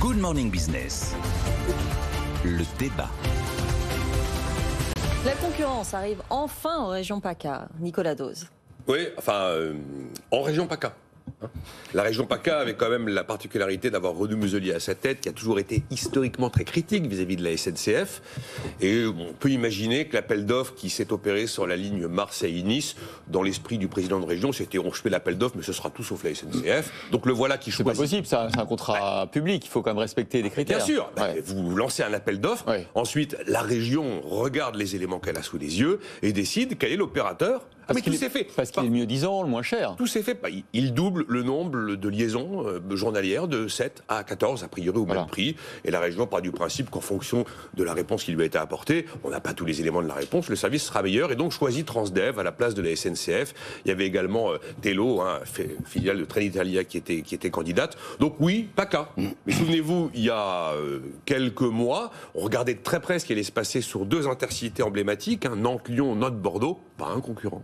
Good Morning Business. Le débat. La concurrence arrive enfin en région PACA. Nicolas Dose. Oui, en région PACA. La région PACA avait quand même la particularité d'avoir Renaud Muselier à sa tête, qui a toujours été historiquement très critique vis-à-vis de la SNCF. Et on peut imaginer que l'appel d'offres qui s'est opéré sur la ligne Marseille-Nice, dans l'esprit du président de région, c'était on fait l'appel d'offres, mais ce sera tout sauf la SNCF. Donc le voilà qui choisit. C'est pas possible, c'est un contrat public, il faut quand même respecter des critères. Bien sûr, vous lancez un appel d'offres, ensuite la région regarde les éléments qu'elle a sous les yeux et décide quel est l'opérateur. Parce qu'il est le mieux disant, le moins cher. Tout s'est fait. Il double le nombre de liaisons journalières de 7 à 14, a priori au même prix. Et la région part du principe qu'en fonction de la réponse qui lui a été apportée, on n'a pas tous les éléments de la réponse, le service sera meilleur. Et donc choisit Transdev à la place de la SNCF. Il y avait également Tello, filiale de Trenitalia, qui était candidate. Donc oui, PACA. Mais souvenez-vous, il y a quelques mois, on regardait de très près ce qui allait se passer sur 2 intercités emblématiques, Nantes-Lyon, Nantes-Bordeaux, pas un concurrent.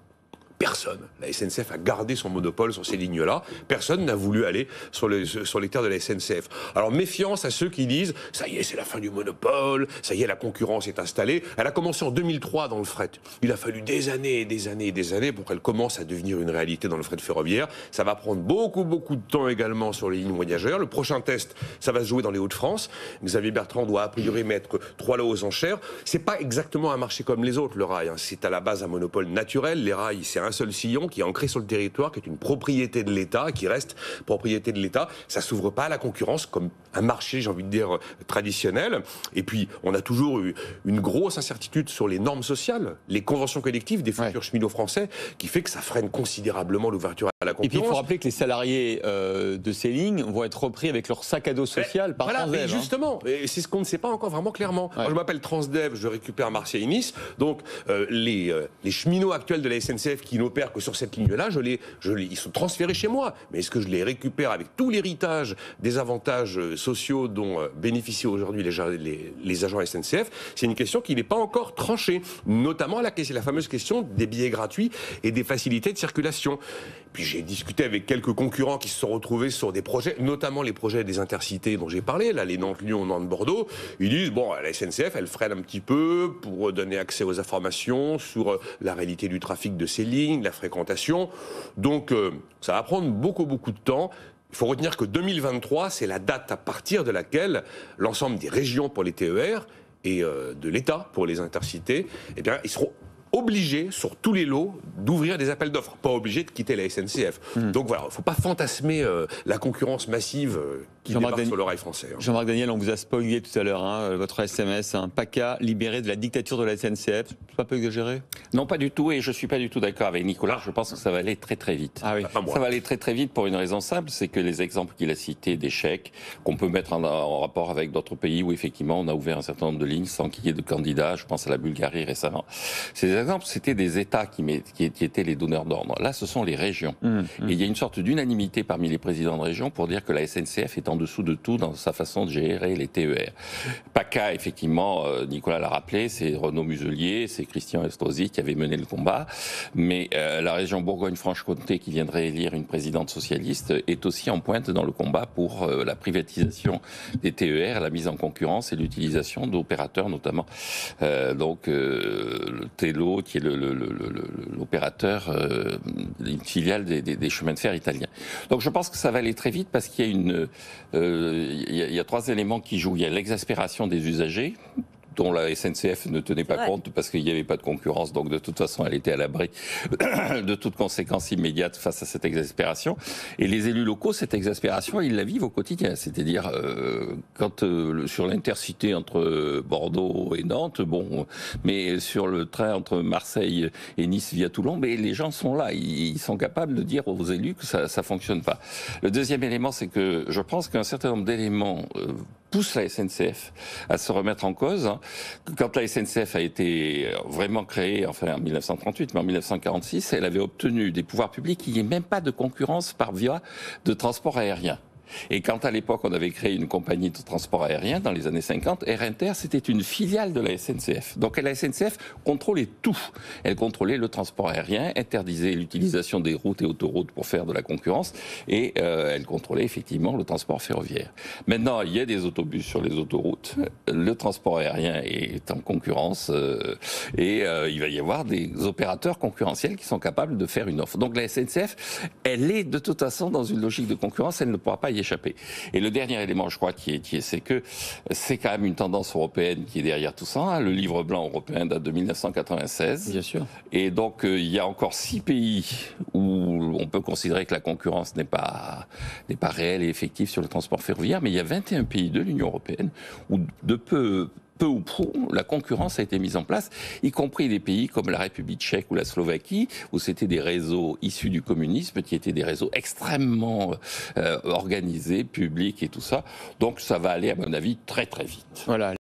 Personne. La SNCF a gardé son monopole sur ces lignes-là. Personne n'a voulu aller sur les terres de la SNCF. Alors méfiance à ceux qui disent « ça y est, c'est la fin du monopole, ça y est, la concurrence est installée ». Elle a commencé en 2003 dans le fret. Il a fallu des années et des années et des années pour qu'elle commence à devenir une réalité dans le fret ferroviaire. Ça va prendre beaucoup de temps également sur les lignes voyageurs. Le prochain test, ça va se jouer dans les Hauts-de-France. Xavier Bertrand doit a priori mettre 3 lots aux enchères. C'est pas exactement un marché comme les autres, le rail. C'est à la base un monopole naturel. Les rails, c'est un seul sillon qui est ancré sur le territoire, qui est une propriété de l'État, qui reste propriété de l'État. Ça s'ouvre pas à la concurrence comme un marché, j'ai envie de dire, traditionnel. Et puis, on a toujours eu une grosse incertitude sur les normes sociales, les conventions collectives des futurs cheminots français, qui fait que ça freine considérablement l'ouverture à la concurrence. Et puis, il faut rappeler que les salariés de ces lignes vont être repris avec leur sac à dos social par Transdev. Mais justement, et c'est ce qu'on ne sait pas encore vraiment clairement. Moi, je m'appelle Transdev, je récupère Marseille-Nice. Donc, les cheminots actuels de la SNCF qui n'opèrent que sur cette ligne-là, ils sont transférés chez moi. Mais est-ce que je les récupère avec tout l'héritage des avantages sociaux dont bénéficient aujourd'hui les agents SNCF? C'est une question qui n'est pas encore tranchée, notamment la fameuse question des billets gratuits et des facilités de circulation. Puis j'ai discuté avec quelques concurrents qui se sont retrouvés sur des projets, notamment les projets des intercités dont j'ai parlé, là, les Nantes-Lyon, Nantes-Bordeaux. Ils disent, la SNCF, elle freine un petit peu pour donner accès aux informations sur la réalité du trafic de ces lignes, la fréquentation. Donc, ça va prendre beaucoup de temps. Il faut retenir que 2023, c'est la date à partir de laquelle l'ensemble des régions pour les TER et de l'État pour les intercités, ils seront obligés, sur tous les lots, d'ouvrir des appels d'offres. Pas obligés de quitter la SNCF. Donc voilà, il ne faut pas fantasmer la concurrence massive qui débarque sur le rail français. Jean-Marc Daniel, on vous a spoilé tout à l'heure, votre SMS, PACA libéré de la dictature de la SNCF. C'est pas un peu exagéré? Non, pas du tout, et je ne suis pas du tout d'accord avec Nicolas. Je pense que ça va aller très vite. Ah oui. Ça va aller très vite pour une raison simple, c'est que les exemples qu'il a cités d'échecs, qu'on peut mettre en rapport avec d'autres pays où effectivement on a ouvert un certain nombre de lignes sans qu'il y ait de candidats, je pense à la Bulgarie récemment. Ces exemples, c'était des États qui étaient les donneurs d'ordre. Là, ce sont les régions. Et il y a une sorte d'unanimité parmi les présidents de région pour dire que la SNCF est en dessous de tout dans sa façon de gérer les TER. PACA, effectivement, Nicolas l'a rappelé, c'est Renaud Muselier, c'est Christian Estrosi qui avait mené le combat, mais la région Bourgogne-Franche-Comté, qui vient de réélire une présidente socialiste, est aussi en pointe dans le combat pour la privatisation des TER, la mise en concurrence et l'utilisation d'opérateurs, notamment le Tello, qui est l'opérateur, une filiale des chemins de fer italiens. Donc je pense que ça va aller très vite parce qu'il y a 3 éléments qui jouent. Il y a l'exaspération des usagers, dont la SNCF ne tenait pas compte parce qu'il n'y avait pas de concurrence, donc de toute façon elle était à l'abri de toute conséquence immédiate face à cette exaspération. Et les élus locaux, cette exaspération, ils la vivent au quotidien, c'est-à-dire quand sur l'intercité entre Bordeaux et Nantes, mais sur le train entre Marseille et Nice via Toulon, mais les gens sont là, ils sont capables de dire aux élus que ça fonctionne pas. Le deuxième élément, c'est que je pense qu'un certain nombre d'éléments poussent la SNCF à se remettre en cause. Quand la SNCF a été vraiment créée, en 1938, mais en 1946, elle avait obtenu des pouvoirs publics qu'il n'y ait même pas de concurrence par via de transport aérien. Et quand à l'époque on avait créé une compagnie de transport aérien dans les années 50, Air Inter c'était une filiale de la SNCF. Donc la SNCF contrôlait tout. Elle contrôlait le transport aérien, interdisait l'utilisation des routes et autoroutes pour faire de la concurrence et elle contrôlait effectivement le transport ferroviaire. Maintenant il y a des autobus sur les autoroutes, le transport aérien est en concurrence et il va y avoir des opérateurs concurrentiels qui sont capables de faire une offre. Donc la SNCF, elle est de toute façon dans une logique de concurrence, elle ne pourra pas y échapper. Et le dernier élément, je crois, c'est que c'est quand même une tendance européenne qui est derrière tout ça. Hein. Le livre blanc européen date de 1996. Bien sûr. Et donc, il y a encore 6 pays où on peut considérer que la concurrence n'est pas réelle et effective sur le transport ferroviaire, mais il y a 21 pays de l'Union européenne où de peu ou prou, la concurrence a été mise en place, y compris des pays comme la République tchèque ou la Slovaquie, où c'était des réseaux issus du communisme, qui étaient des réseaux extrêmement organisés, publics et tout ça. Donc ça va aller, à mon avis, très très vite. Voilà.